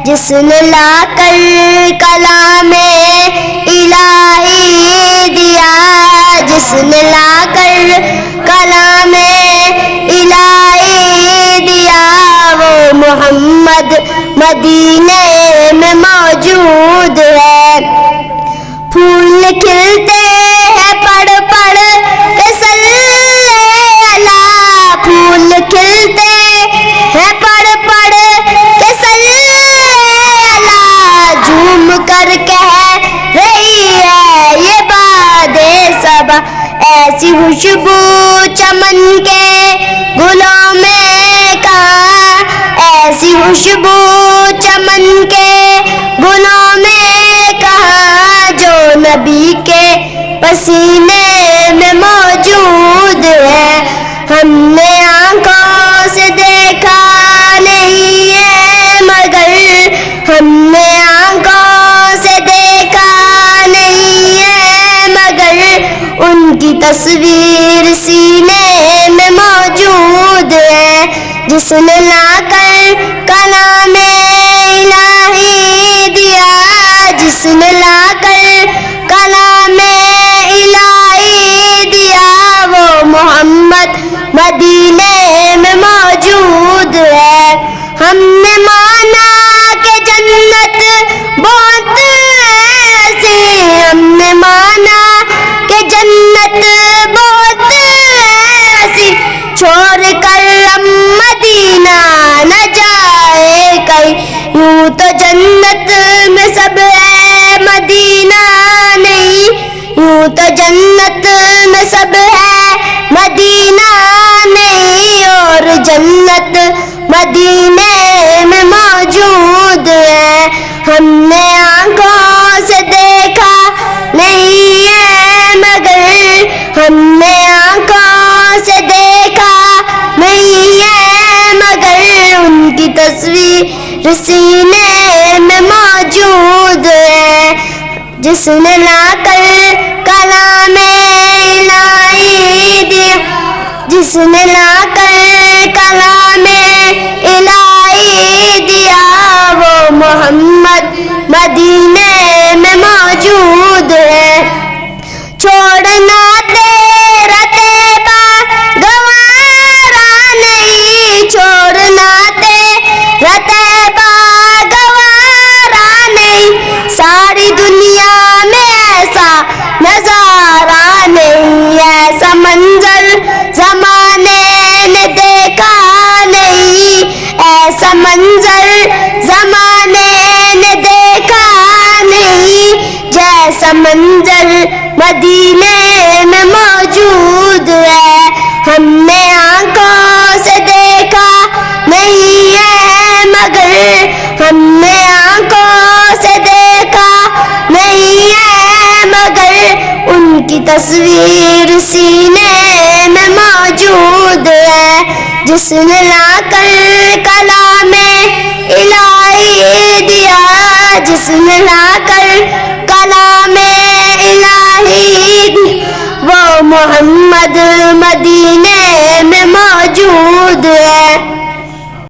جس نے لا کر کلام الہی دیا، جس نے لا کر کلام الہی دیا، وہ محمد مدینے میں موجود ہے۔ پھول کھلتے ہیں پڑھ پڑھ کے صلی اللہ، پھول کھلتے ہیں پڑھ پڑھ کے صلی اللہ، جھوم کر کہہ رہی ہے یہ باد صبا، ایسی خوشبو چمن کے گلوں میں کہاں، ایسی خوشبو چمن کے گلوں میں کہاں، جو نبی کے پسینے میں موجود ہے۔ ہم نے آنکھوں سے دیکھا نہیں ہے مگر، ہم نے آنکھوں سے دیکھا نہیں ہے مگر، ان کی تصویر سینے میں موجود ہے۔ جس نے لا کر کلام الہی دیا، جس نے لا کر کلام الہی دیا، وہ محمد مدینے میں موجود ہے۔ ہم نے مانا کہ جنت بہت ایسی، ہم نے مانا کہ جنت بہت ایسی، چھوڑ کر ہم مدینہ نہ جائے کہیں، یوں تو جنت میں سب ہے مدینہ نہیں، یوں تو جنت میں سب ہے مدینہ نہیں، اور جنت مدینے میں موجود ہے۔ ہم نے آنکھوں سے دیکھا نہیں ہے مگر، ہم نے آنکھوں سے دیکھا نہیں ہے مگر، ان کی تصویر سینے میں موجود ہے۔ جس نے لا کر کلام الہی دیا، جس نے لا کر کلام الہی دیا، وہ محمد مدینے میں موجود ہے۔ چھوڑنا تیرا طیبہ گوارا نہیں، چھوڑنا تیرا طیبہ گوارا نہیں، ساری دنیا میں ایسا نظارہ نہیں، ایسا منظر زمانے نے دیکھا نہیں، ایسا منظر زمانے نے دیکھا نہیں، جیسا منظر مدینے میں موجود ہے۔ ہم نے آنکھوں سے دیکھا نہیں ہے مگر، ہم نے آنکھوں سے دیکھا نہیں ہے مگر، ان کی تصویر سینے میں موجود ہے۔ جس نے لا کر کلام الہی دیا، جس نے لا کر کلام الہی دیا، وہ محمد مدینے میں موجود ہے۔